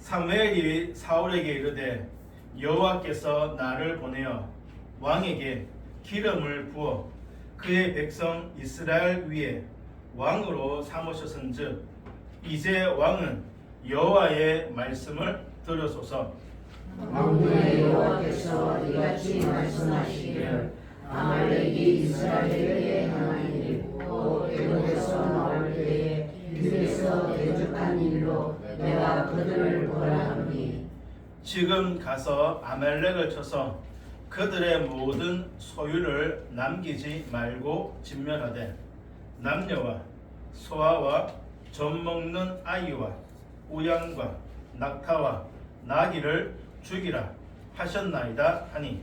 사무엘이 사울에게 이르되 여호와께서 나를 보내어 왕에게 기름을 부어 그의 백성 이스라엘 위에 왕으로 삼으셨은즉 이제 왕은 여호와의 말씀을 들으소서. 만군의 여호와께서 이같이 말씀하시기를 아말렉이 이스라엘에게 행하니 곧 애굽에서 나올 때에 길에서 대적한 일로 내가 그들을 벌하노니 지금 가서 아말렉을 쳐서 그들의 모든 소유를 남기지 말고 진멸하되 남녀와 소아와 젖먹는 아이와 우양과 낙타와 나귀를 죽이라 하셨나이다 하니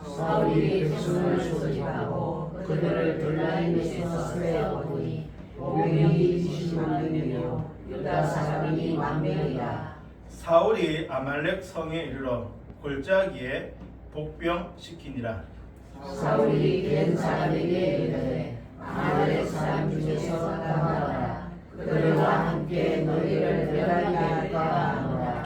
사울이 백성을 소집하고 그들을 블라임에서 살려보니 보병이 20만 명이요 유다 사람이 10,000명이라. 사울이 아말렉 성에 이르러 골짜기에 복병시키니라. 사울이 겐 사람에게 이르되 아말렉 사람 중에서 떠나라. 그들과 함께 너희를 멸하게 할까 하노라.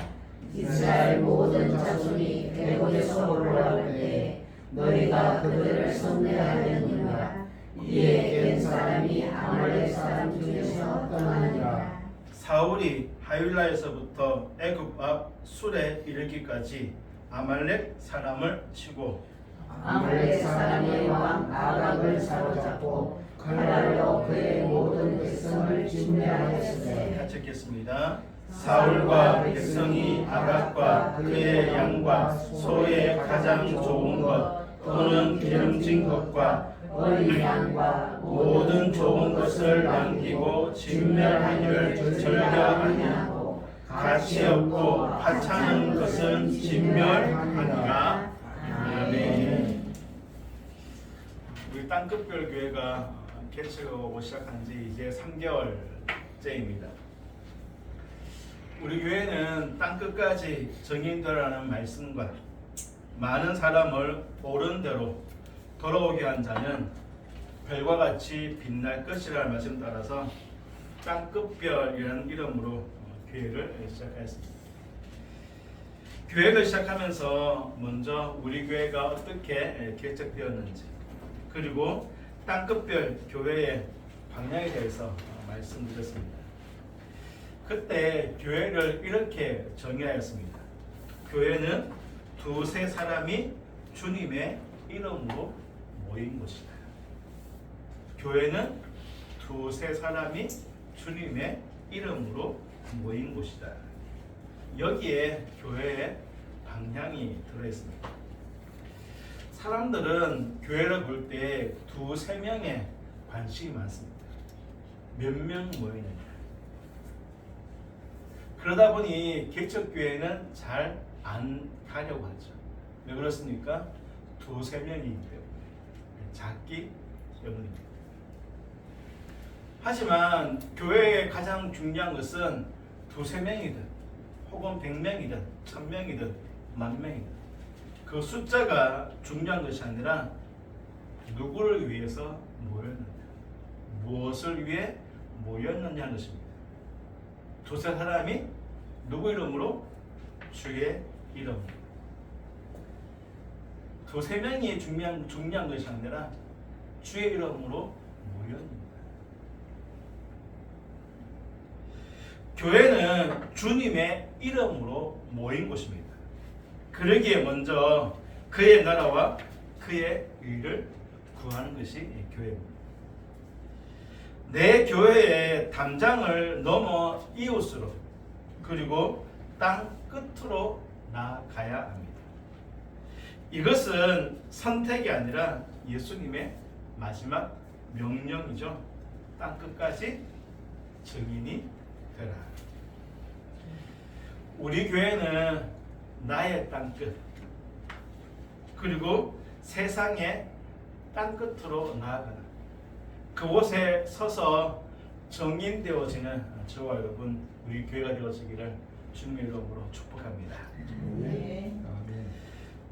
이스라엘 모든 자손이 애굽에서 올라올 때 너희가 그들을 선대하였느니라. 이에 겐 사람이 아말렉 사람 중에서 떠나니라. 사울이 하윌라에서부터 애굽 앞 술에 이르기까지 아말렉 사람을 치고 아말렉 사람의 왕 아각을 사로잡고 칼날로 그의 모든 백성을 진멸하였으되. 같이 읽겠습니다. 사울과 백성이 아각과 그의 양과 소의 가장 좋은 것 또는 기름진 것과 어린 양과 모든 좋은 것을 남기고 진멸하기를 절겨하냐 가치 없고 하찮은 것은 진멸하니라. 아멘. 우리 땅끝별 교회가 개척하고 시작한 지 이제 3개월째입니다. 우리 교회는 땅끝까지 정인되라는 말씀과 많은 사람을 옳은 대로 돌아오게 한 자는 별과 같이 빛날 것이라는 말씀 따라서 땅끝별이라는 이름으로 교회를 시작하였습니다. 교회를 시작하면서 먼저 우리 교회가 어떻게 개척되었는지 그리고 땅끝별 교회의 방향에 대해서 말씀드렸습니다. 그때 교회를 이렇게 정의하였습니다. 교회는 두세 사람이 주님의 이름으로 모인 곳이다. 교회는 두세 사람이 주님의 이름으로 모인 곳이다. 여기에 교회의 방향이 들어있습니다. 사람들은 교회를 볼 때 두세 명의 관심이 많습니다. 몇 명 모이느냐. 그러다 보니 개척교회는 잘 안 가려고 하죠. 왜 그렇습니까? 두세 명이기 때문에. 작기 때문입니다. 하지만 교회의 가장 중요한 것은 두세 명이든 혹은 100명이든 1000명이든 10,000명이든 그 숫자가 중요한 것이 아니라 누구를 위해서 모였느냐, 무엇을 위해 모였느냐 하는 것입니다. 두세 사람이 누구 이름으로? 주의 이름으로. 두세 명이 중요한 것이 아니라 주의 이름으로 모였습니다. 교회는 주님의 이름으로 모인 곳입니다. 그러기에 먼저 그의 나라와 그의 의를 구하는 것이 교회입니다. 내 교회의 담장을 넘어 이웃으로 그리고 땅 끝으로 나아가야 합니다. 이것은 선택이 아니라 예수님의 마지막 명령이죠. 땅 끝까지 증인이 되라. 우리 교회는 나의 땅끝 그리고 세상의 땅끝으로 나아가는 그곳에 서서 정인되어지는 저와 여러분 우리 교회가 되어지기를 주님의 이름으로 축복합니다. 네.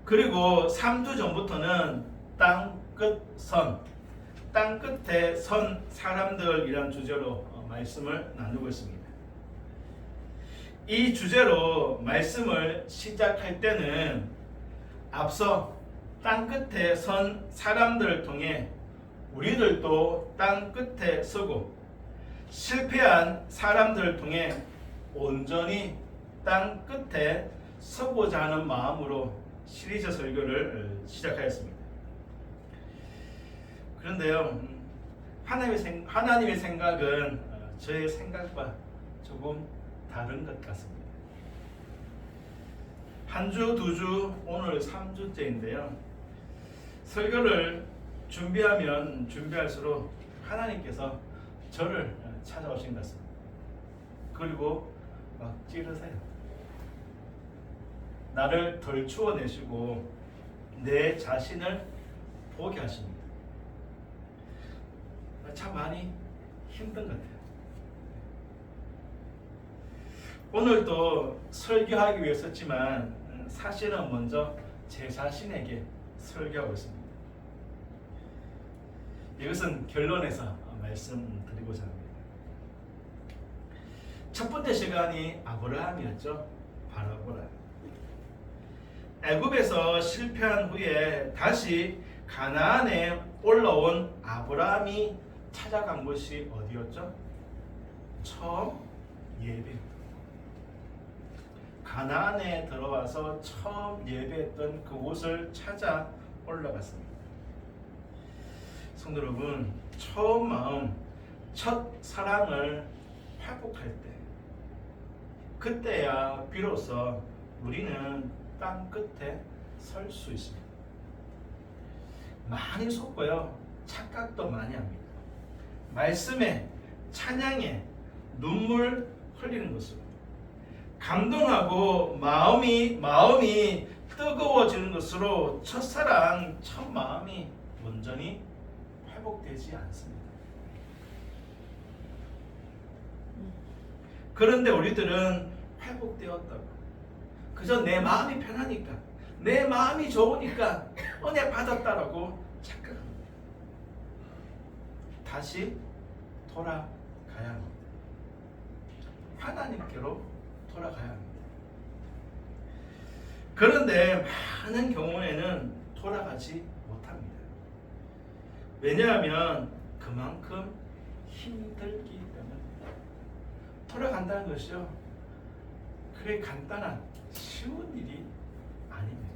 그리고 3주 전부터는 땅끝선, 땅끝에 선 사람들이란 주제로 말씀을 나누고 있습니다. 이 주제로 말씀을 시작할 때는 앞서 땅 끝에 선 사람들을 통해 우리들도 땅 끝에 서고 실패한 사람들을 통해 온전히 땅 끝에 서고자 하는 마음으로 시리즈 설교를 시작하였습니다. 그런데요, 하나님의 생각은 저의 생각과 조금 다른 것 같습니다. 한 주, 두 주, 오늘 3주째인데요. 설교를 준비하면 준비할수록 하나님께서 저를 찾아오신 것 같습니다. 그리고 막 찌르세요. 나를 덜 추워내시고 내 자신을 보게 하십니다. 참 많이 힘든 것 같아요. 오늘도 설교하기 위해서지만 사실은 먼저 제 자신에게 설교하고 있습니다. 이것은 결론에서 말씀드리고자 합니다. 첫 번째 시간이 아브라함이었죠. 바라보라. 애굽에서 실패한 후에 다시 가나안에 올라온 아브라함이 찾아간 곳이 어디였죠? 처음 예배였던 가나안에 들어와서 처음 예배했던 그곳을 찾아 올라갔습니다. 성도 여러분, 처음 마음, 첫 사랑을 회복할 때 그때야 비로소 우리는 땅 끝에 설 수 있습니다. 많이 속고요, 착각도 많이 합니다. 말씀에, 찬양에 눈물 흘리는 것으로 감동하고 마음이 뜨거워지는 것으로 첫사랑, 첫 마음이 온전히 회복되지 않습니다. 그런데 우리들은 회복되었다고, 그저 내 마음이 편하니까, 내 마음이 좋으니까 은혜 받았다라고 착각합니다. 다시 돌아가야 합니다. 하나님께로 돌아가야 합니다. 그런데 많은 경우에는 돌아가지 못합니다. 왜냐하면 그만큼 힘들기 때문에. 돌아간다는 것이요, 그래 간단한 쉬운 일이 아닙니다.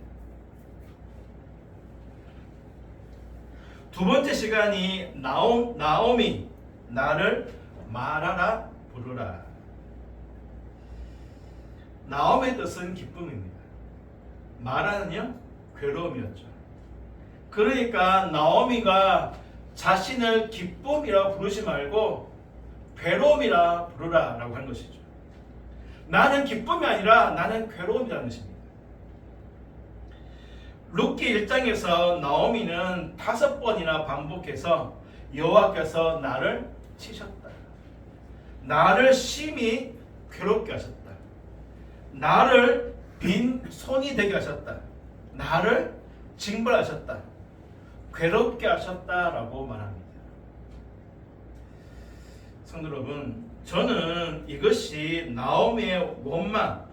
두 번째 시간이 나오미, 나를 말하라 부르라. 나오미의 뜻은 기쁨입니다. 마라는요, 괴로움이었죠. 그러니까 나오미가 자신을 기쁨이라 부르지 말고 괴로움이라 부르라 라고 한 것이죠. 나는 기쁨이 아니라 나는 괴로움이라는 것입니다. 룻기 1장에서 나오미는 5번이나 반복해서 여호와께서 나를 치셨다, 나를 심히 괴롭게 하셨다, 나를 빈 손이 되게 하셨다, 나를 징벌하셨다, 괴롭게 하셨다라고 말합니다. 성도 여러분, 저는 이것이 나오미의 원망,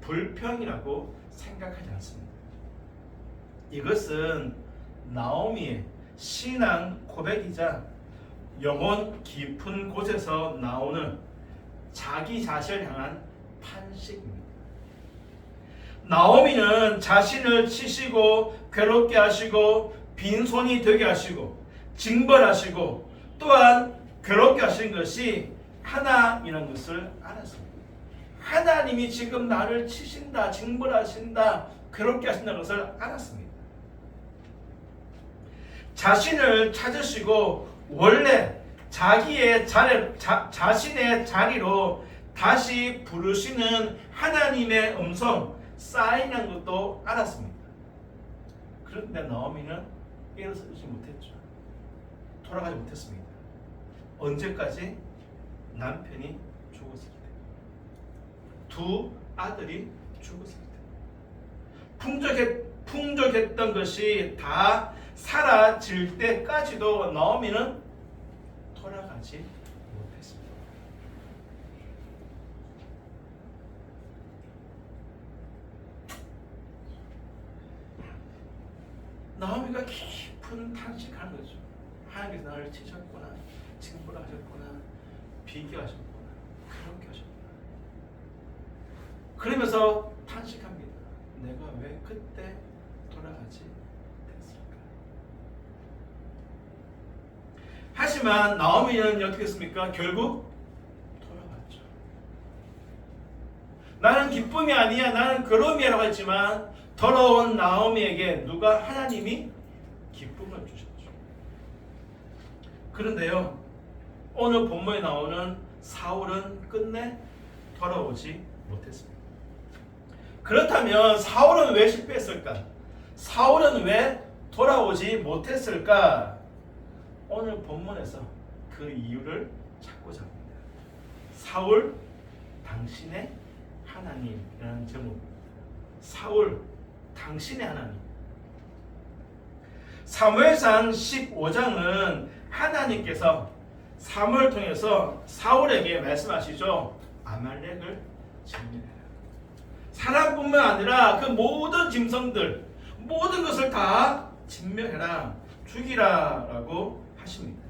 불평이라고 생각하지 않습니다. 이것은 나오미의 신앙 고백이자 영혼 깊은 곳에서 나오는 자기 자신을 향한 탄식입니다. 나오미는 자신을 치시고 괴롭게 하시고 빈손이 되게 하시고 징벌하시고 또한 괴롭게 하신 것이 하나님이라는 것을 알았습니다. 하나님이 지금 나를 치신다, 징벌하신다, 괴롭게 하신다는 것을 알았습니다. 자신을 찾으시고 원래 자신의 자리로 다시 부르시는 하나님의 음성, 사인한 것도 알았습니다. 그런데 나오미는 일어서지 못했죠. 돌아가지 못했습니다. 언제까지? 남편이 죽었을 때, 두 아들이 죽었을 때, 풍족했던 것이 다 사라질 때까지도 나오미는 돌아가지 못했습니다. 나오미가 깊은 탄식하는 거죠. 하나님께서 나를 치셨구나, 징벌 하셨구나, 비교하셨구나, 그렇게 하셨구나. 그러면서 탄식합니다. 내가 왜 그때 돌아가지 됐을까? 하지만 나오미는 어떻게 했습니까? 결국 돌아갔죠. 나는 기쁨이 아니야, 나는 괴로움이라고 했지만 돌아온 나오미에게 누가? 하나님이 기쁨을 주셨죠. 그런데요, 오늘 본문에 나오는 사울은 끝내 돌아오지 못했습니다. 그렇다면 사울은 왜 실패했을까? 사울은 왜 돌아오지 못했을까? 오늘 본문에서 그 이유를 찾고자 합니다. 사울, 당신의 하나님이라는 제목입니다. 사울, 당신의 하나님. 사무엘상 15장은 하나님께서 사무엘을 통해서 사울에게 말씀하시죠. 아말렉을 진멸해라. 사람뿐만 아니라 그 모든 짐승들, 모든 것을 다 진멸해라, 죽이라 라고 하십니다.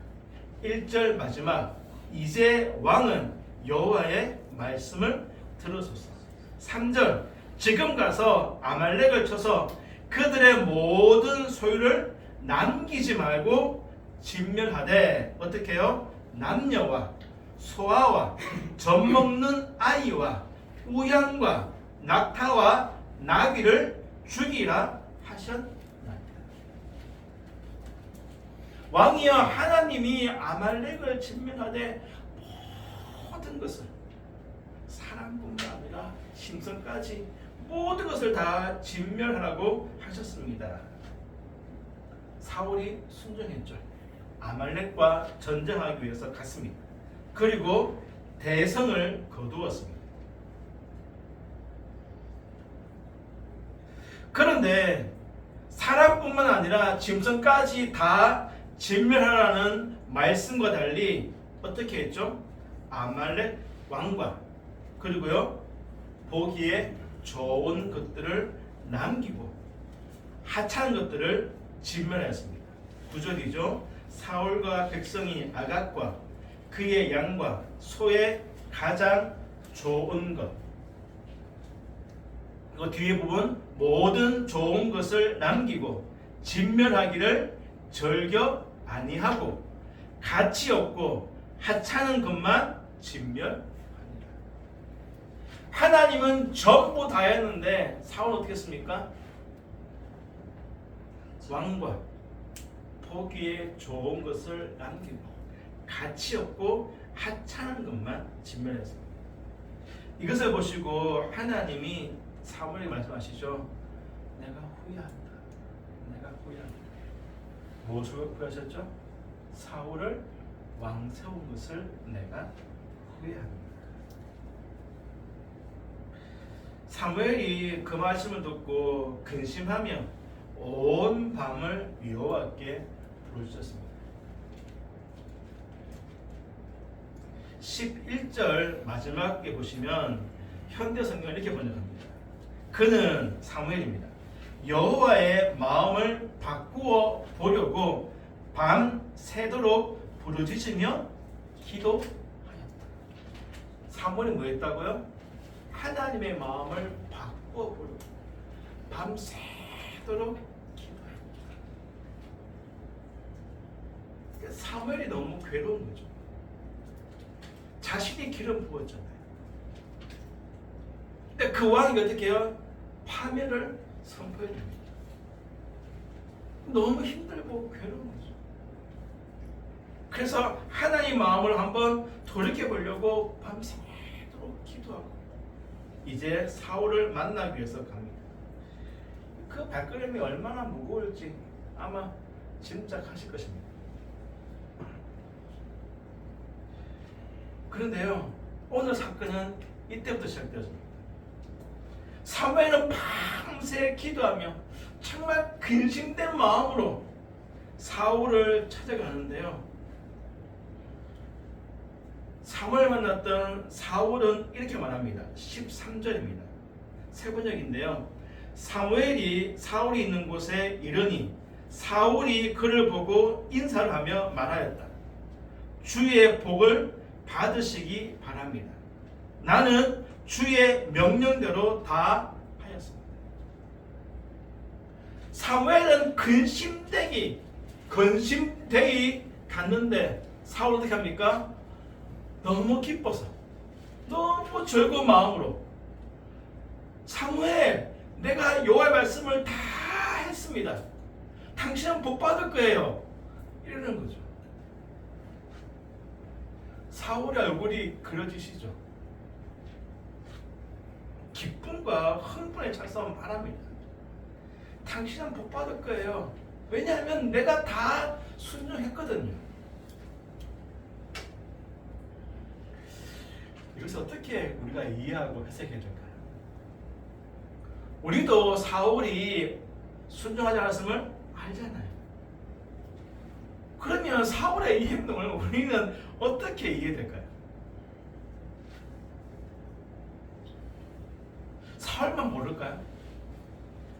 1절 마지막, 이제 왕은 여호와의 말씀을 들으소서. 3절, 지금 가서 아말렉을 쳐서 그들의 모든 소유를 남기지 말고 진멸하되, 어떻게 해요? 남녀와 소아와 젖먹는 아이와 우양과 낙타와 나귀를 죽이라 하셨나이다. 왕이여, 하나님이 아말렉을 진멸하되 모든 것을, 사람뿐만 아니라 짐승까지 모든 것을 다 진멸하라고 하셨습니다. 사울이 순종했죠. 아말렉과 전쟁하기 위해서 갔습니다. 그리고 대성을 거두었습니다. 그런데 사람뿐만 아니라 짐승까지 다 진멸하라는 말씀과 달리 어떻게 했죠? 아말렉 왕과 그리고요, 보기에 좋은 것들을 남기고 하찮은 것들을 진멸하였습니다. 9절이죠. 사울과 백성이 아갓과 그의 양과 소의 가장 좋은 것, 그 뒤에 부분, 모든 좋은 것을 남기고 진멸하기를 절겨 아니하고 가치 없고 하찮은 것만 진멸하니라. 하나님은 전부 다 했는데 사울은 어떻게 했습니까? 왕과 보기에 좋은 것을 남기고 가치 없고 하찮은 것만 진멸했습니다. 이것을 보시고 하나님이 사무엘에게 말씀하시죠. 내가 후회한다. 내가 후회한다. 무엇을 후회하셨죠? 사울을 왕 세운 것을 내가 후회합니다. 사무엘이 그 말씀을 듣고 근심하며 온 밤을 여호와께 부르셨습니다. 11절 마지막에 보시면 현대 성경을 이렇게 번역합니다. 그는, 사무엘입니다, 여호와의 마음을 바꾸어 보려고 밤 새도록 부르짖으며 기도하였다. 사무엘이 뭐 했다고요? 하나님의 마음을 바꾸어 보려고 밤 새도록 기도했다. 그러니까 사무엘이 너무 괴로운 거죠. 자신이 기름 부었잖아요. 근데 그 왕이 어떻게 해요? 파멸을 선포해 줍니다. 너무 힘들고 괴로운 거죠. 그래서 하나님의 마음을 한번 돌이켜 보려고 밤새도록 기도하고 이제 사울을 만나기 위해서 갑니다. 그 발걸음이 얼마나 무거울지 아마 짐작하실 것입니다. 그런데요, 오늘 사건은 이때부터 시작되었습니다. 사무엘은 밤새 기도하며 정말 근심된 마음으로 사울을 찾아가는데요, 사무엘 만났던 사울은 이렇게 말합니다. 13절입니다. 세 번역인데요. 사무엘이 사울이 있는 곳에 이르니 사울이 그를 보고 인사를 하며 말하였다. 주의 복을 받으시기 바랍니다. 나는 주의 명령대로 다 하였습니다. 사무엘은 근심되기 갔는데 사울 어떻게 합니까? 너무 기뻐서 너무 즐거운 마음으로 사무엘, 내가 여호와의 말씀을 다 했습니다. 당신은 복 받을 거예요. 이러는 거죠. 사울의 얼굴이 그려지시죠. 기쁨과 흥분에 찬성한 바랍니다. 당신은 복 받을 거예요. 왜냐하면 내가 다 순종했거든요. 이것을 어떻게 우리가 이해하고 해석해야 될까요? 우리도 사울이 순종하지 않았음을 알잖아요. 그러면 사울의 이 행동을 우리는 어떻게 이해될까요? 사울만 모를까요?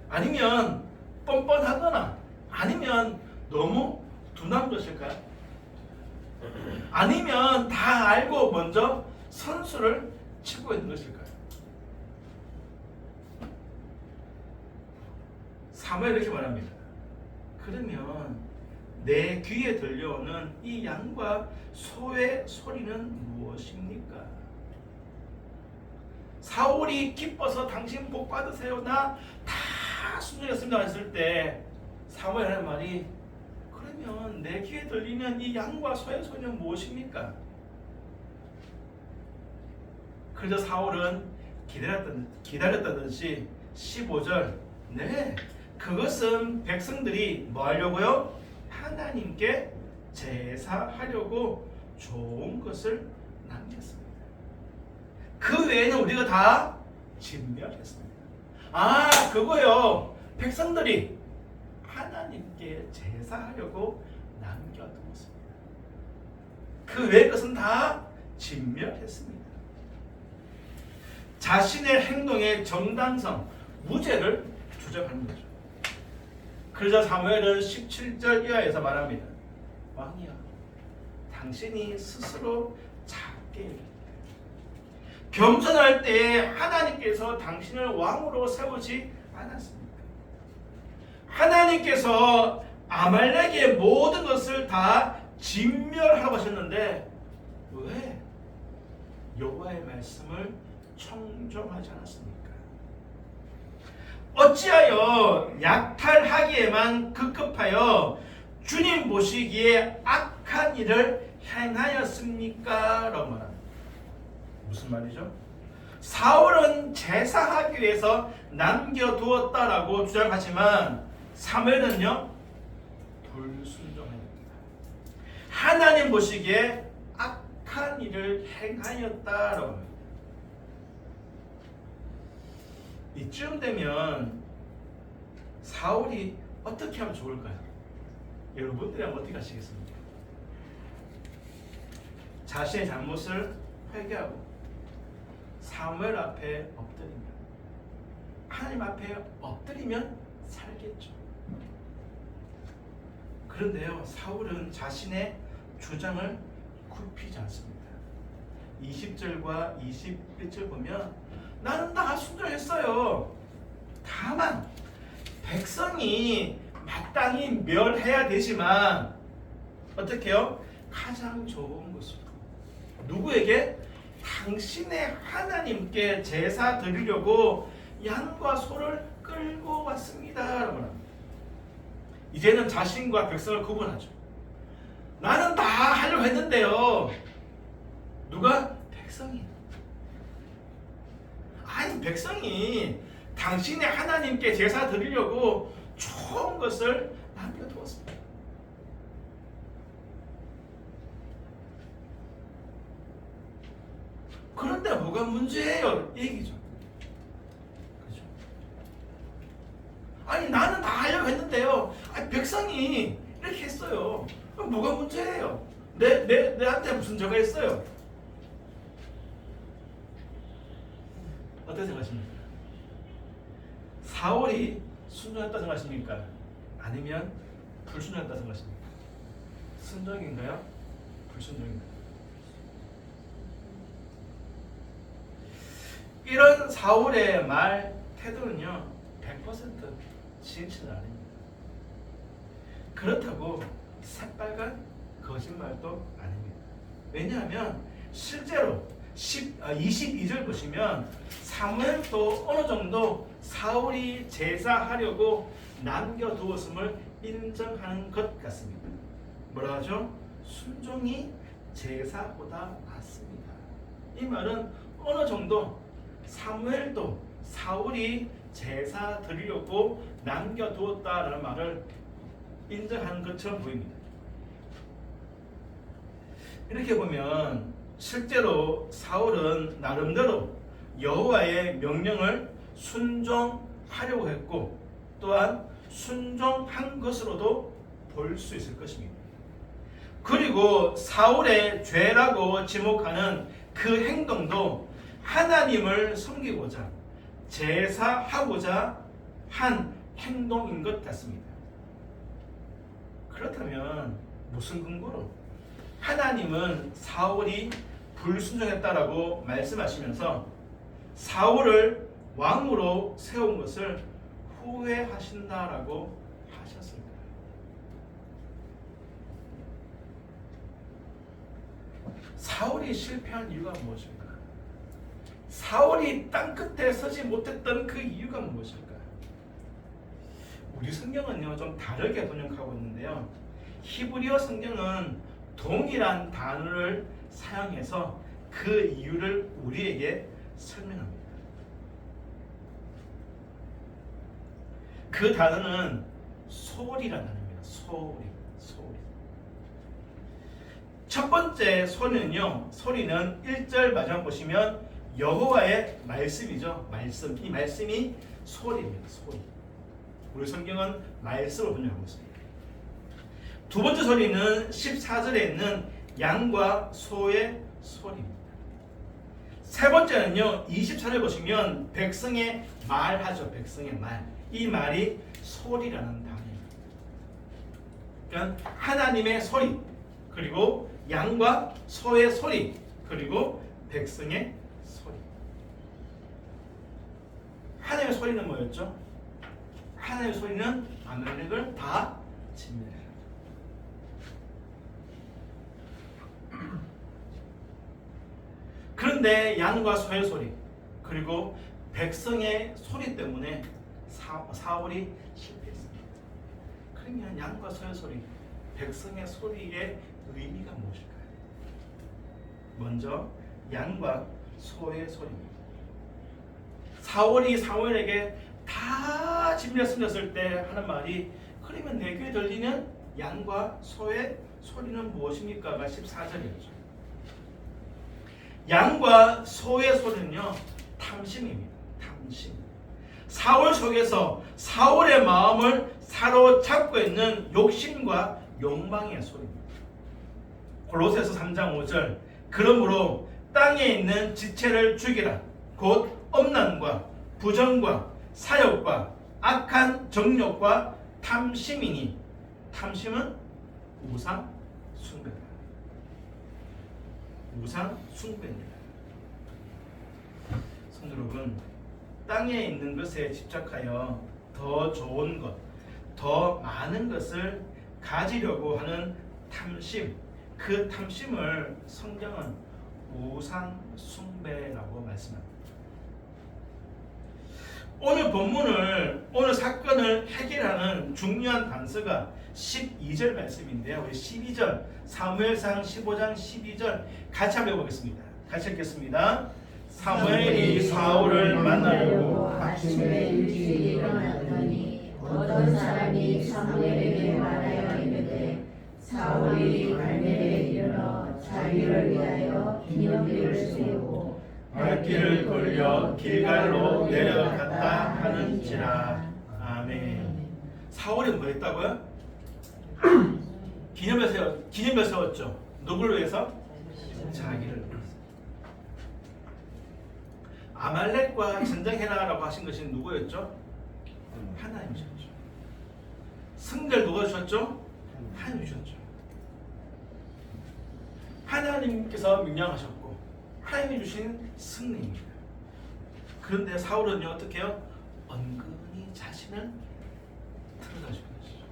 아니면 뻔뻔하거나 아니면 너무 두남것일까요? 아니면 다 알고 먼저 선수를 치고 있는 것일까요? 사무엘이 이렇게 말합니다. 그러면 내 귀에 들려오는 이 양과 소의 소리는 무엇입니까? 사울이 기뻐서 당신 복 받으세요. 나 다 순종했습니다 했을 때 사무엘 하는 말이 그러면 내 귀에 들리는 이 양과 소의 소리는 무엇입니까? 그래서 사울은 기다렸던 듯이 15절 네 그것은 백성들이 뭐 하려고요? 하나님께 제사하려고 좋은 것을 남겼습니다. 그 외에는 우리가 다 진멸했습니다. 아 그거요. 백성들이 하나님께 제사하려고 남겨두었습니다. 그 외의 것은 다 진멸했습니다. 자신의 행동의 정당성, 무죄를 주장하는 거죠. 그러자 사무엘은 17절 이하에서 말합니다. 왕이여, 당신이 스스로 작게 여깁니다. 겸손할 때에 하나님께서 당신을 왕으로 세우지 않았습니까? 하나님께서 아말렉의 모든 것을 다 진멸하고 하셨는데 왜 여호와의 말씀을 청종하지 않았습니까? 어찌하여 약탈하기에만 급급하여 주님 보시기에 악한 일을 행하였습니까? 라고 말합니다. 무슨 말이죠? 사울은 제사하기 위해서 남겨두었다라고 주장하지만 사무엘은요 불순종합니다. 하나님 보시기에 악한 일을 행하였다라고 합니다. 이쯤 되면 사울이 어떻게 하면 좋을까요? 여러분들이라면 어떻게 하시겠습니까? 자신의 잘못을 회개하고 사무엘 앞에 엎드리면 하나님 앞에 엎드리면 살겠죠. 그런데요 사울은 자신의 주장을 굽히지 않습니다. 20절과 21절 보면 나는 다 순종했어요. 다만 백성이 마땅히 멸해야 되지만 어떻게 해요? 가장 좋은 것으로 누구에게? 당신의 하나님께 제사 드리려고 양과 소를 끌고 왔습니다. 이제는 자신과 백성을 구분하죠. 나는 다 하려고 했는데요. 누가? 백성이. 아니 백성이 당신의 하나님께 제사 드리려고 좋은 것을 남겨두었습니다. 그런데 뭐가 문제예요? 얘기죠. 그렇죠? 아니 나는 다 하려고 했는데요. 아니 백성이 이렇게 했어요. 그럼 뭐가 문제예요? 내한테 무슨 죄가 있어요? 어떻게 생각하십니까? 사울이 순종했다고 생각하십니까? 아니면 불순종했다 생각하십니까? 순종인가요? 불순종인가요? 이런 사울의 말 태도는요 100% 진실은 아닙니다. 그렇다고 새빨간 거짓말도 아닙니다. 왜냐하면 실제로 22절 보시면 사무엘도 어느 정도 사울이 제사하려고 남겨두었음을 인정하는 것 같습니다. 뭐라 하죠? 순종이 제사보다 낫습니다. 이 말은 어느 정도 사무엘도 사울이 제사 드리려고 남겨두었다라는 말을 인정하는 것처럼 보입니다. 이렇게 보면 실제로 사울은 나름대로 여호와의 명령을 순종하려고 했고 또한 순종한 것으로도 볼 수 있을 것입니다. 그리고 사울의 죄라고 지목하는 그 행동도 하나님을 섬기고자 제사하고자 한 행동인 것 같습니다. 그렇다면 무슨 근거로 하나님은 사울이 불순종했다라고 말씀하시면서 사울을 왕으로 세운 것을 후회하신다라고 하셨을까요? 사울이 실패한 이유가 무엇일까? 사울이 땅끝에 서지 못했던 그 이유가 무엇일까? 우리 성경은요 좀 다르게 번역하고 있는데요. 히브리어 성경은 동일한 단어를 사용해서 그 이유를 우리에게 설명합니다. 그 단어는 소리라는 단어입니다. 소리. 첫 번째 소리는요. 소리는 1절 마지막 보시면 여호와의 말씀이죠. 말씀. 이 말씀이 소리입니다. 소리. 우리 성경은 말씀을 번역하고 있습니다. 두 번째 소리는 14절에 있는 양과 소의 소리입니다. 세 번째는요. 24절 보시면 백성의 말하죠. 백성의 말. 이 말이 소리라는 단어입니다. 그러니까 하나님의 소리, 그리고 양과 소의 소리, 그리고 백성의 소리. 하나님의 소리는 뭐였죠? 하나님의 소리는 아말렉을 다 진멸해라. 그런데 양과 소의 소리 그리고 백성의 소리 때문에 사울이 실패했습니다. 그러면 양과 소의 소리, 백성의 소리의 의미가 무엇일까요? 먼저 양과 소의 소리입니다. 사울이 사무엘에게 다 진멸했을 때 하는 말이 그러면 내 귀에 들리는 양과 소의 소리는 무엇입니까가 14절이었죠. 양과 소의 소리는요 탐심입니다. 탐심. 사울 속에서 사울의 마음을 사로잡고 있는 욕심과 욕망의 소리입니다. 골로새서 3장 5절 그러므로 땅에 있는 지체를 죽이라 곧 엄난과 부정과 사욕과 악한 정욕과 탐심이니 탐심은 우상 숭배다. 우상 숭배입니다. 성도 여러분, 땅에 있는 것에 집착하여 더 좋은 것, 더 많은 것을 가지려고 하는 탐심, 그 탐심을 성경은 우상 숭배라고 말씀합니다. 오늘 본문을, 오늘 사건을 해결하는 중요한 단서가 12절 말씀인데요. 우리 12절, 사무엘상 15장 12절 같이 한번 해보겠습니다. 같이 읽겠습니다. 사무엘이 사울을 만나려고 아침에 일찍 일어났더니 어떤 사람이 사무엘에게 말하여 이르되 사울이 갈멜에 이르러 자기를 위하여 기념비를 세우고 발길을 돌려 길갈로 내려갔다 하는지라. 아멘. 사울이 뭐 했다고요? 기념을 세웠죠. 누구를 위해서? 자기를 위해서. 아말렉과 전쟁해라라고 하신 것이 누구였죠? 하나님이셨죠. 승리를 누가 주셨죠? 하나님이 주셨죠. 하나님께서 명령하셨고 하나님이 주신 승리입니다. 그런데 사울은요 어떻게 해요? 은근히 자신을 드러내주는 것이죠.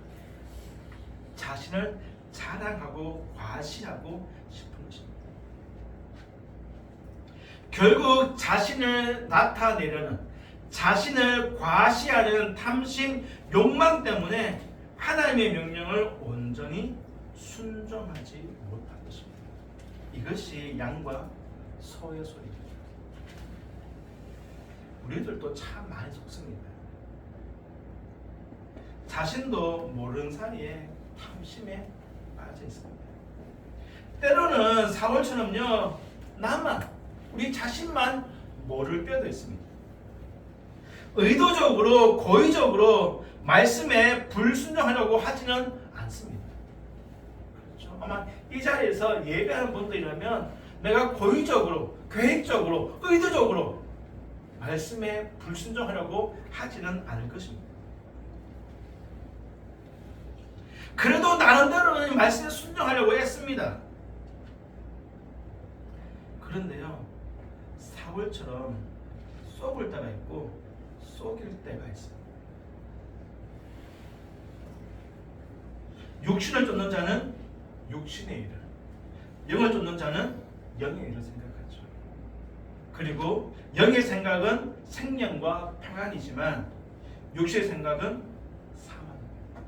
자신을 자랑하고 과시하고 싶은 것입니다. 결국 자신을 나타내려는, 자신을 과시하는 탐심, 욕망 때문에 하나님의 명령을 온전히 순종하지 못한 것입니다. 이것이 양과 소의 소리입니다. 우리들도 참 많이 속습니다. 자신도 모르는 사이에 탐심에 빠져 있습니다. 때로는 사울처럼요, 나만, 우리 자신만 모를 때도 있습니다. 의도적으로, 고의적으로 말씀에 불순종하려고 하지는 않습니다. 그렇죠? 아마 이 자리에서 예배하는 분들이라면 내가 고의적으로, 계획적으로, 의도적으로 말씀에 불순종하려고 하지는 않을 것입니다. 그래도 나름대로는 말씀에 순종하려고 했습니다. 그런데요, 사울처럼 속을 때가 있고 속일 때가 있습니다. 육신을 쫓는 자는 육신의 일을, 영을 쫓는 자는 영의 일을 생각하죠. 그리고 영의 생각은 생명과 평안이지만 육신의 생각은 사망입니다.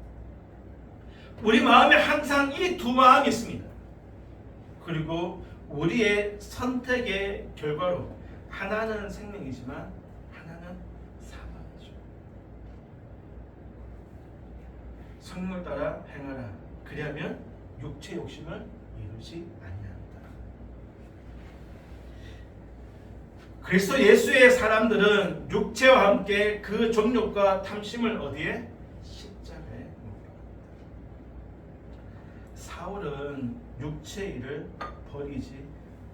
우리 마음에 항상 이 두 마음이 있습니다. 그리고 우리의 선택의 결과로 하나는 생명이지만 하나는 사망이죠. 성령을 따라 행하라. 그리하면 육체 욕심을 이루지 아니한다. 그리스도 예수의 사람들은 육체와 함께 그 정욕과 탐심을 어디에? 십자가에 못 박았다. 사울은 육체의 일을 버리지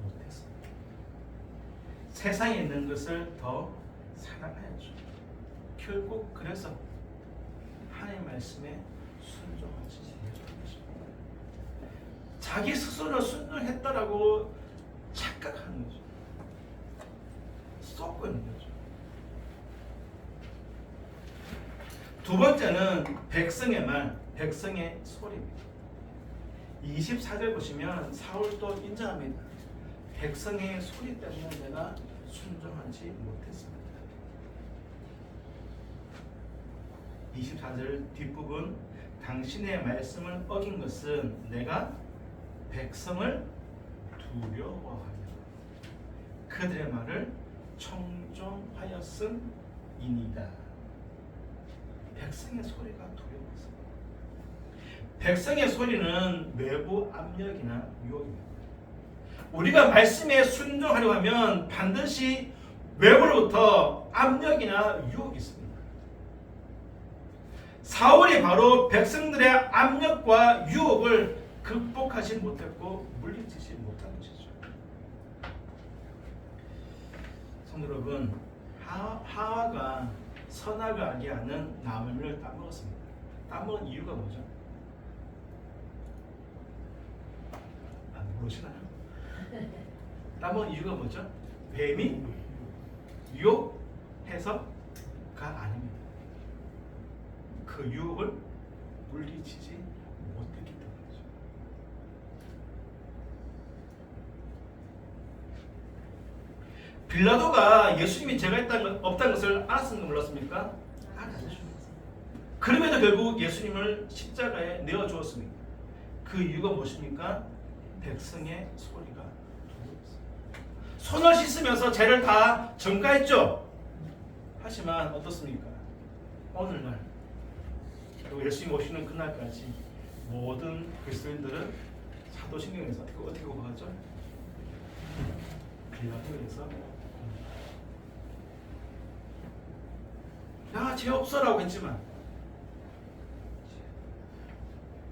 못했습니다. 세상에 있는 것을 더 사랑하였죠. 결국 그래서 하나님의 말씀에 순종하지 못한 것입니다. 자기 스스로 순종했다라고 착각하는 거죠. 썩고 있는 거죠. 두 번째는 백성의 말, 백성의 소리입니다. 24절 보시면 사울도 인정합니다. 백성의 소리 때문에 내가 순종하지 못했습니다. 24절 뒷부분, 당신의 말씀을 어긴 것은 내가 백성을 두려워하며 그들의 말을 청종하였음이니이다. 백성의 소리가 두려웠습니다. 백성의 소리는 외부 압력이나 유혹입니다. 우리가 말씀에 순종하려고 하면 반드시 외부로부터 압력이나 유혹이 있습니다. 사울이 바로 백성들의 압력과 유혹을 극복하지 못했고 물리치지 못한 것이죠. 성도 여러분, 하와가 선악을 알게 하는 나무를 따먹었습니다. 따먹은 이유가 뭐죠? 모르시나요? 따먹은 이유가 뭐죠? 뱀이 유혹해서가 아닙니다. 그 유혹을 물리치지 못했기 때문이죠. 빌라도가 예수님이 죄가 없다는 것을 알았습니까? 몰랐습니까? 알았죠. 그럼에도 결국 예수님을 십자가에 내어주었습니다. 그 이유가 무엇입니까? 백성의 소리가 두려웠습니다. 손을 씻으면서 죄를 다 전가했죠. 하지만 어떻습니까? 오늘날 그리고 예수님 오시는 그날까지 모든 그리스도인들은 사도신경에서 어떻게 고백하죠? 빌라도에서 나 죄 없어라고 했지만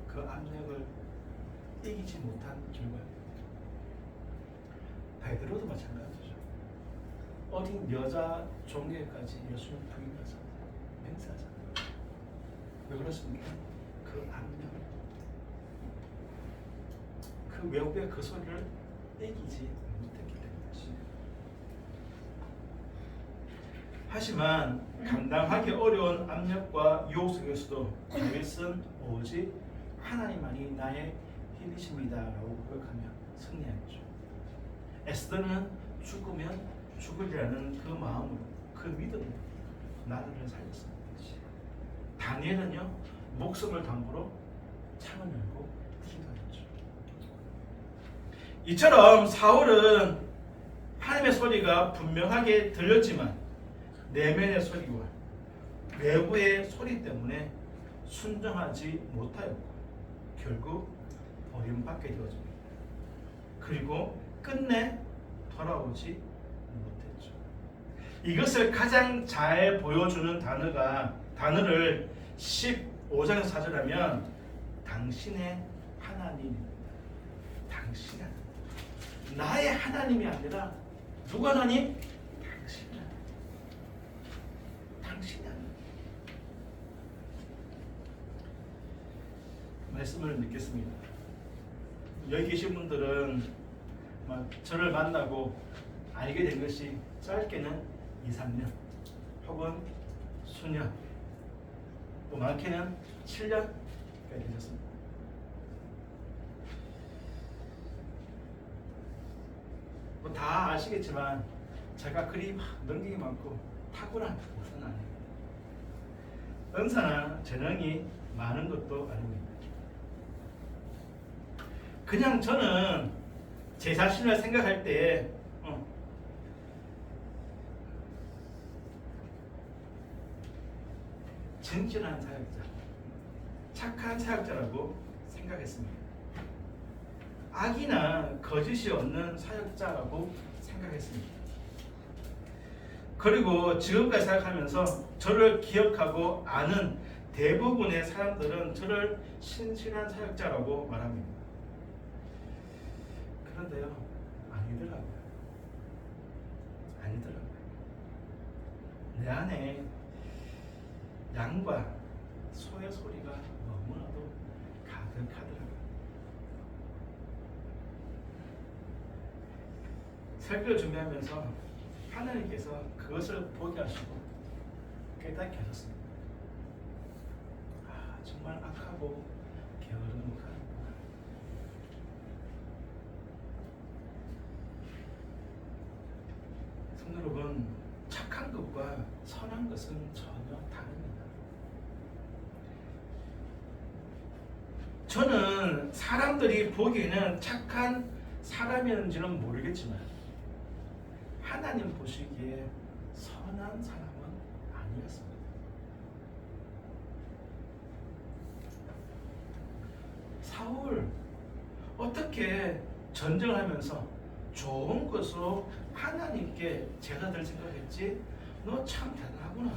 그 압력을 이기지 못한 결과입니다. 베드로도 마찬가지죠. 어린 여자 종교까지 예수님 부인해서 맹세하잖아요. 왜 그렇습니까? 그 압력, 그 외부의 그 소리를 이기지 못했기 때문이지. 하지만 감당하기 어려운 압력과 유혹 속에서도 다윗은 오직 하나님만이 나의 힘이십니다라고 고백하며 승리했죠. 에스더는 죽으면 죽으리라는 그 마음으로, 그 믿음으로 나라를 살렸습니다. 다니엘은요, 목숨을 담보로 창을 열고 기도했죠. 이처럼 사울은 하나님의 소리가 분명하게 들렸지만 내면의 소리와 외부의 소리 때문에 순종하지 못하였고 결국 버림받게 되어집니다. 그리고 끝내 돌아오지 못했죠. 이것을 가장 잘 보여주는 단어를 15장에서 찾으라면 당신의 하나님입니다. 당신의 하나님. 나의 하나님이 아니라 누구 하나님? 당신의 하나님. 당신의 하나님. 말씀을 믿겠습니다. 여기 계신 분들은 저를 만나고 알게 된 것이 짧게는 2, 3년 혹은 수년, 또 많게는 7년까지 되셨습니다. 다 아시겠지만 제가 그리 능력이 많고 탁월한 목사는 아닙니다. 은사나 재능이 많은 것도 아닙니다. 그냥 저는 제 자신을 생각할 때 진실한 사역자, 착한 사역자라고 생각했습니다. 악이나 거짓이 없는 사역자라고 생각했습니다. 그리고 지금까지 생각하면서 저를 기억하고 아는 대부분의 사람들은 저를 신실한 사역자라고 말합니다. 그런데요, 아니더라고요. 내 안에 양과 소의 소리가 너무나도 가득하더라고요. 설교를 준비하면서 하나님께서 그것을 보게 하시고 깨닫게 하셨습니다. 정말 악하고 게으른 목하는 성도 여러분, 착한 것과 선한 것은 전혀 다릅니다. 저는 사람들이 보기에는 착한 사람이었는지는 모르겠지만 하나님 보시기에 선한 사람은 아니었습니다. 사울 어떻게 전쟁하면서 좋은 것으로 하나님께 제사들 생각했지? 너 참 대단하구나.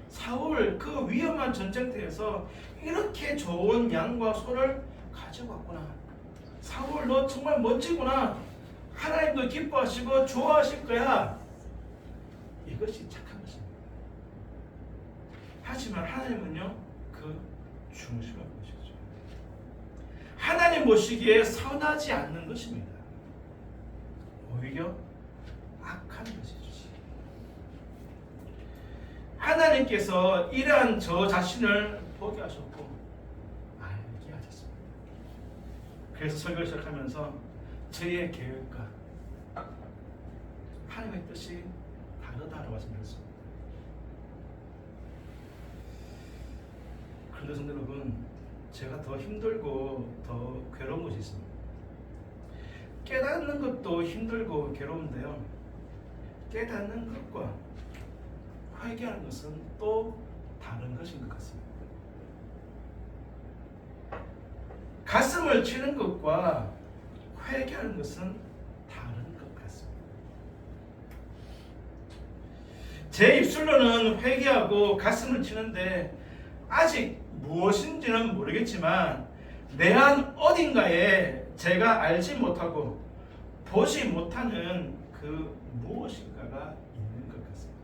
사울 그 위험한 전쟁터에서 이렇게 좋은 양과 소를 가져왔구나. 사울 너 정말 멋지구나. 하나님도 기뻐하시고 좋아하실 거야. 이것이 착한 것입니다. 하지만 하나님은요, 그 중심을 보시죠. 하나님 보시기에 선하지 않는 것입니다. 오히려 악한 것이죠. 하나님께서 이러한 저 자신을 보게 하셨고 알게 하셨습니다. 그래서 설교를 시작하면서 저의 계획과 하나님의 뜻이 다르다고 말씀드렸습니다. 그런데 성도 여러분, 제가 더 힘들고 더 괴로운 것이 있습니다. 깨닫는 것도 힘들고 괴로운데요, 깨닫는 것과 회개하는 것은 또 다른 것인 것 같습니다. 가슴을 치는 것과 회개하는 것은 다른 것 같습니다. 제 입술로는 회개하고 가슴을 치는데 아직 무엇인지는 모르겠지만 내 안 어딘가에 제가 알지 못하고 보지 못하는 그 무엇인가가 있는 것 같습니다.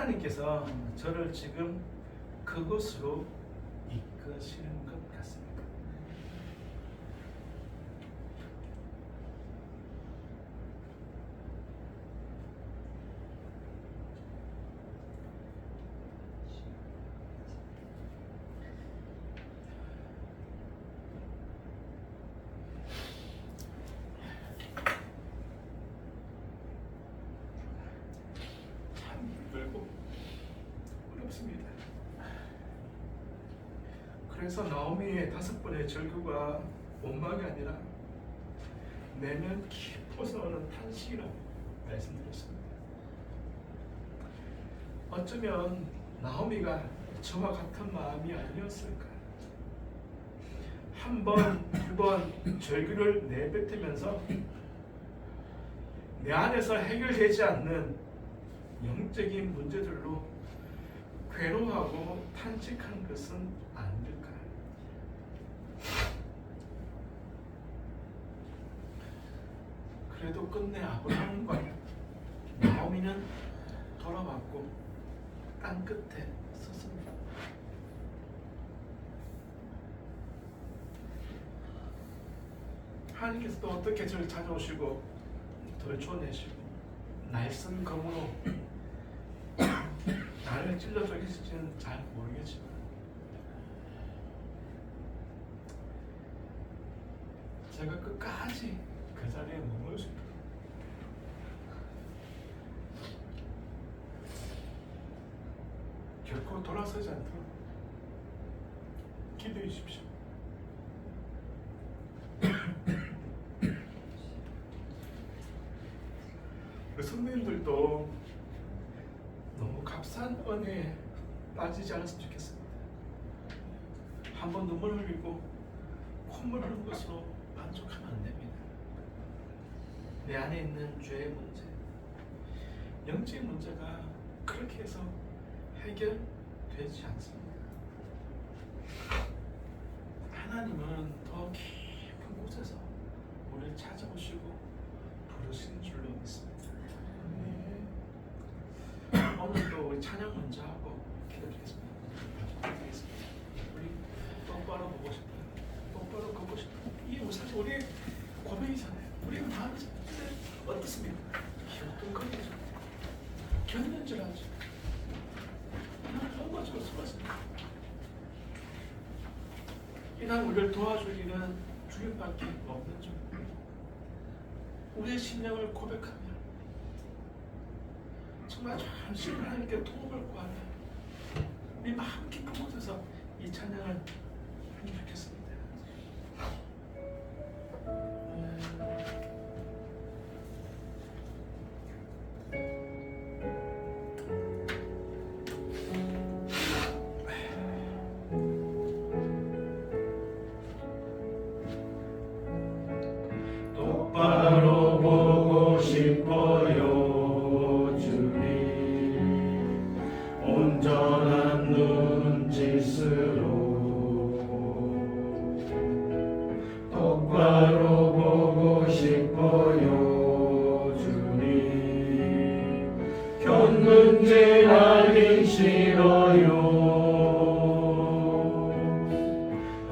하나님께서 저를 지금 그곳으로 이끄시는 것 같습니다. 참 힘들고 어렵습니다. 그래서 나오미의 5번의 절규가 원망이 아니라 내면 깊어서 오는 탄식이라고 말씀드렸습니다. 어쩌면 나오미가 저와 같은 마음이 아니었을까. 한 번, 두 번 절규를 내뱉으면서 내 안에서 해결되지 않는 영적인 문제들로 괴로워하고 탄식한 것은 아닐까. 그래도 끝내 아브라함과 나오미는 돌아왔고 땅 끝에 섰습니다. 하나님께서 또 어떻게 저를 찾아오시고 덜쳐내시고 날선 검으로 나를 찔러 죽이실지는 잘 모르겠지만 제가 끝까지 그 자리에 머물 수 있도록 결코 돌아서지 않도록 기도해 주십시오. 우리 성도님들도 너무 값싼 은혜에 빠지지 않았으면 좋겠습니다. 한 번 눈물 흘리고 콧물 흘리는 것으로 만족하면 안 됩니다. 내 안에 있는 죄의 문제, 영적인 문제가 그렇게 해서 해결되지 않습니다. 하나님은 더 깊은 곳에서 우리를 찾아오시고 부르시는 줄로 믿습니다. 오늘도 우리 찬양 먼저 하고 기도드리겠습니다. 우리 똑바로 보고 싶어요. 똑바로 걷고 싶어요. 이게 사실 우리의 고백이잖아요. 우리의 마음이잖아요. 어떻습니까? 힘든거리죠. 견는 줄 알죠. 나를 넘어지고 쓰러집니다. 이날 우리를 도와주기는 주님밖에 없는 줄. 우리의 심령을 고백하며 정말 잠시 하나님께 도움을 구하며 우리 마음 깊은 곳에서 이 찬양을 하면 좋겠습니다. 똑바로 보고 싶어요. 온전한 눈짓으로 똑바로 보고 싶어요. 주님 곁눈질 하기 싫어요.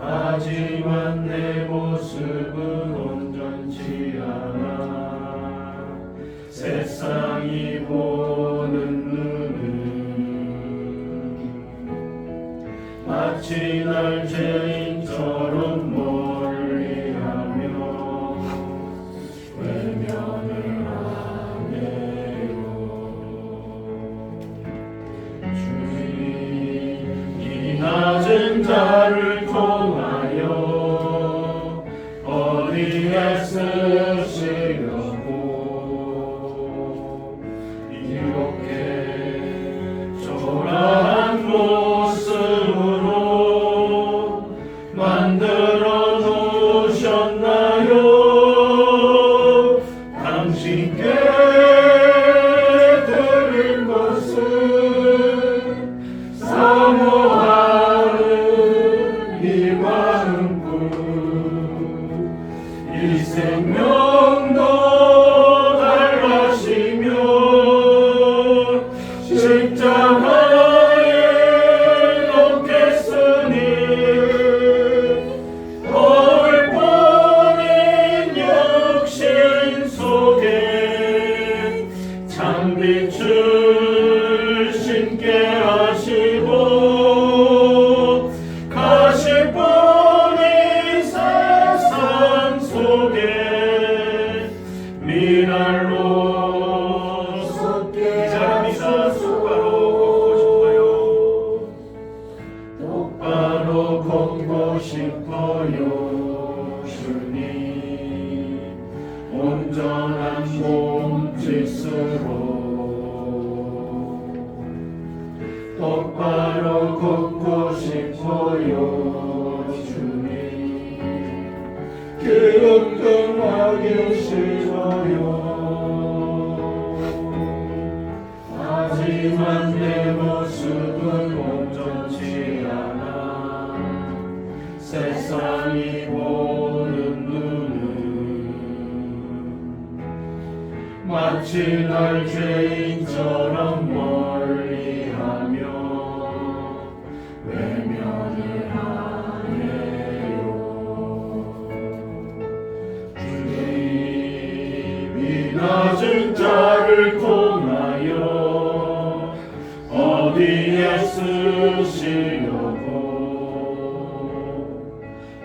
하지만 내 모습은 온전치 않아. 세상이 보는 마치 날 죄인처럼 멀리하며 외면을 하네요. 주님 이 낮은 자를 통하여 어디에 쓰시려고 이렇게 초라한 모습으로 만들어 놓으셨나요? 당신께 드릴 것은 사모하는 이 참빛을 신께 하시고 가시뿐인 세상 속에 미랄로 솟게 하소서. 똑바로 걷고 싶어요 주님 온전한 몸짓으로 똑바로 걷고 싶어요 주님 끄덕끄덕하기 싫어요 하지만 내 모습은 온전치 않아 세상이 보는 눈은 마치 날 죄인처럼 멀리하며 외면을 하네요 주님이 낮은 자를 통하여 어디에 쓰시려고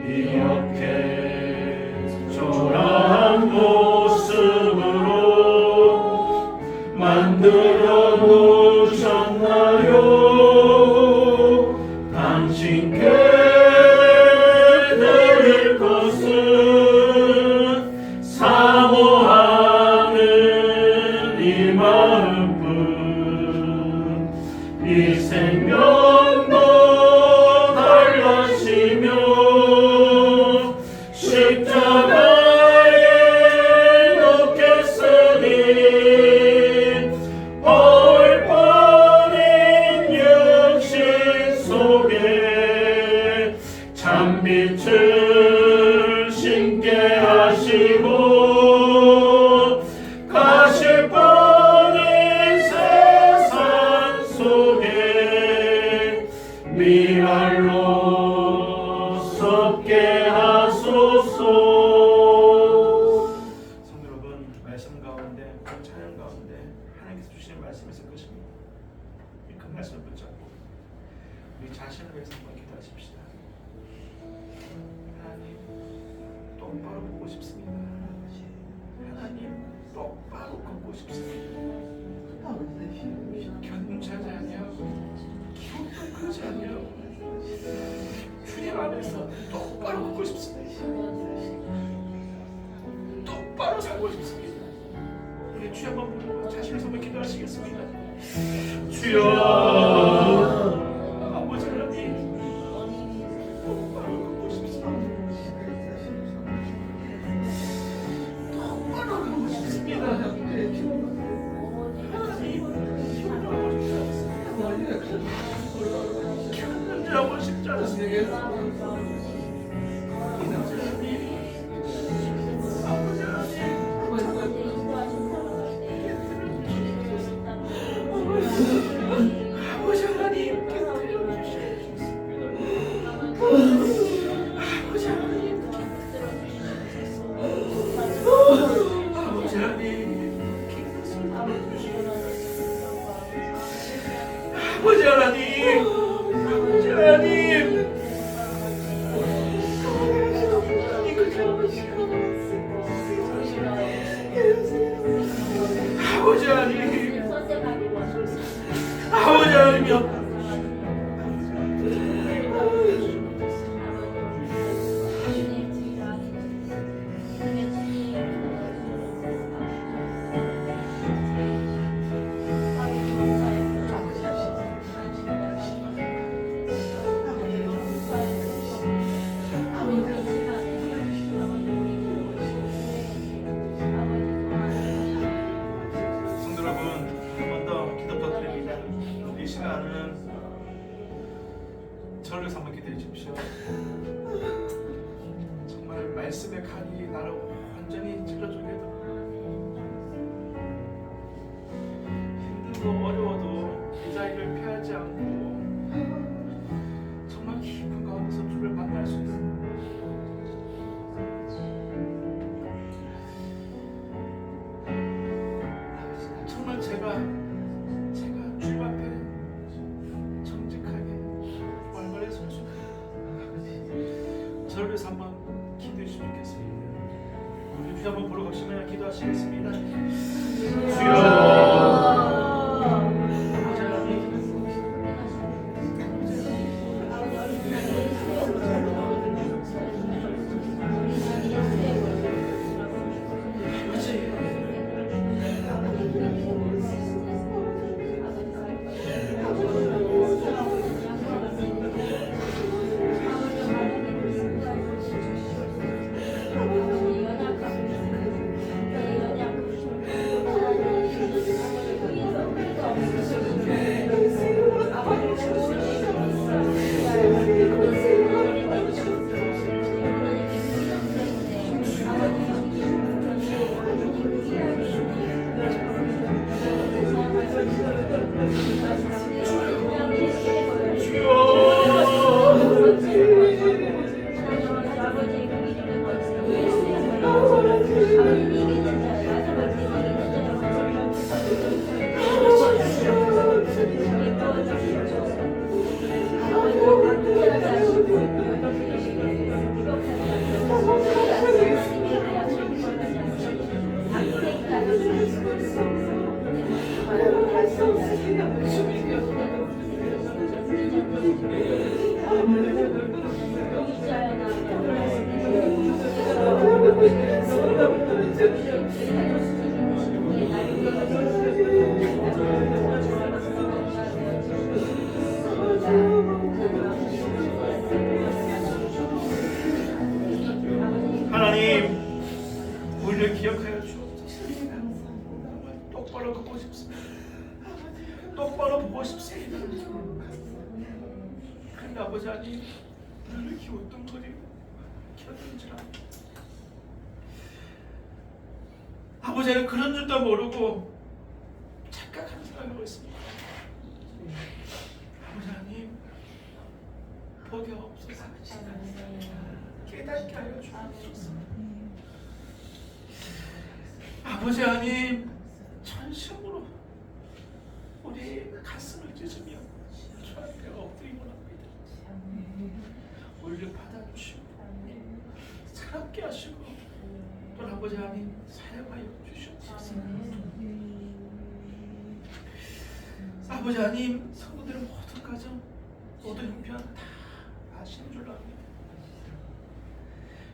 이렇게 초라한 모습으로 만들어 놓으셨나요? 당신께 드릴 것은 사모하는 이 마음뿐 이 생명도 달라시며 십자가에 놓겠으니 올 뻔인 육신 속에 참빛을 신게 하시고 가실 뻔인 세상 속에 미랄로 섞게 하소서. 성도 여러분, 말씀 가운데 찬양 가운데 하나님께서 주시는 말씀이 있을 것입니다. 그 말씀을 붙잡고 우리 자신을 위해서 한번 기도하십시다. 하나님 똑바로 보고 싶습니다. 하나님 똑바로 걷고 싶습니다. 견차지 아니하고 기운도 그러지 아니하고 주님 안에서 똑바로 걷고 싶습니다. 똑바로 살고 싶습니다. 우리 주여 한번 부르고 자신을 한번 기도하시겠습니다. 주여 아버지 하나님 똑바로 걷고 싶습니다. 똑바로 걷고 싶습니다. 견뎌하고 싶지 않습니다. 아버지 아버지 하나님 곁들여 주시옵소서. 아버지 하나님 아버지 하나님 아버지 하나님 아버지 하나님 아버지 하나님 아버지 하나님이여 성도 여러분 한 번 더 기도 부탁드립니다. 이 시간은 저를 위해서 한번 기도해 주십시오. 정말 말씀의 칼이 나를 완전히 찔러주게도 힘들고 어려워도 이 자리를 피하지 않고 정말 깊은 가운데서 주를 만날 수 있는 정말 제가 아니라 제가 주님 앞에 정직하게 얼마나 설 수 있는 저를 위해서 한번 기도해 주시면 좋겠습니다. 우리 주님 한번 보러 가시면 기도하시겠습니다. 주여 하나님, 우리를 기억하여 주옵소서. 똑바로 보고 싶습니다. 똑바로 보고 싶습니다. 근데 아버지 하나님, 우리를 이렇게 웃뚱거리고 켜든지라. 아버지 하나님, 그런 줄도 모르고 착각하는 사람이 있습니다. 아버지 하나님, 보게 없어서 깨닫게 하여 주옵소서. 아버지 하나님, 전심으로 우리 가슴을 찢으며 주 앞에 엎드리고 합니다. 우리를 받아주시고 사랑케 하시고 또 아버지 하나님 사용하여 주시옵소서. 아버지 하나님, 성도들의 모든 가정, 모든 형편 다 아시는 줄로 압니다.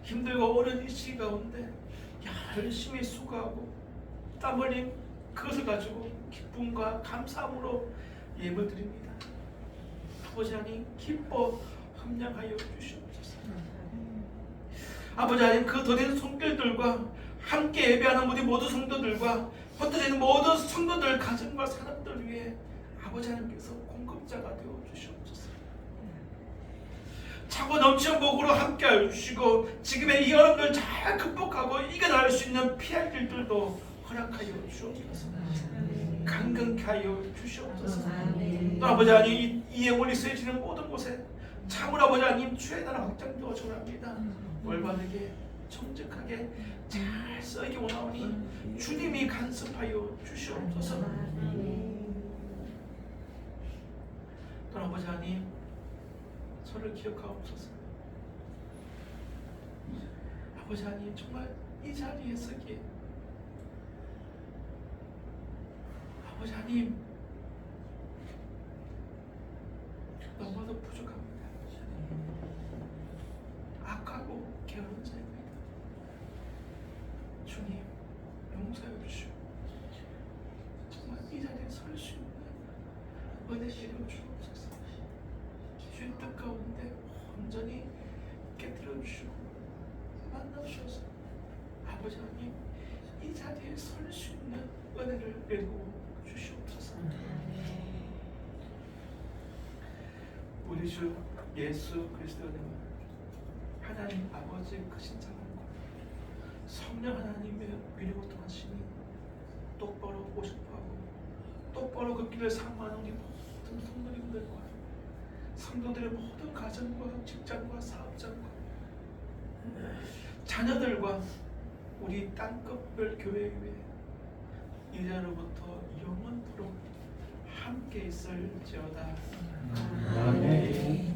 힘들고 어려운 이 시기 가운데 열심히 수고하고 땀 흘린 그것을 가지고 기쁨과 감사함으로 예물 드립니다. 아버지 하나님, 기뻐 함량하여 주시옵소서. 아버지 하나님, 그 더딘 손길들과 함께 예배하는 우리 모든 성도들과 흩어지는 모든 성도들 가정과 사람들 위해 아버지 하나님께서 공급자가 되어 주시옵소서. 차고 넘치는 복으로 함께하여 주시고 지금의 이 어려움을 잘 극복하고 이겨나갈 수 있는 피할 길들도 허락하여 주옵소서. 강건케 하여 주시옵소서. 또 아버지 하나님, 이 영혼이 쓰여지는 모든 곳에 참으로 아버지 하나님 주의 나라 확장되어 전합니다. 올바르게 정직하게 잘 쓰이기 원하오니 주님이 간섭하여 주시옵소서. 또 아버지 하나님, 저를 기억하옵소서. 아버지 하나님, 정말 이 자리에 서기에 아버지 하나님 너무나도 부족합니다. 악하고 게으른 자입니다. 주님, 용서해 주시오. 정말 이 자리에 설 수 있는 은혜 내려 주옵소서. 주의 뜻 가운데 온전히 깨뜨려 주시고 만나주셔서 아버지 하나님, 이 자리에 설 수 있는 은혜를 내리고 주시옵소서. 우리 주 예수 그리스도의 은혜와 하나님 아버지의 크신 사랑과 성령 하나님의 위로통하심이 똑바로 보고 싶어하고 똑바로 그 길을 삼아하는 우리 모든 성도님들과 성도들의 모든 가정과 직장과 사업장과 자녀들과 우리 땅끝별 교회 위에 이제로부터 영원토록 함께 있을지어다. 아멘.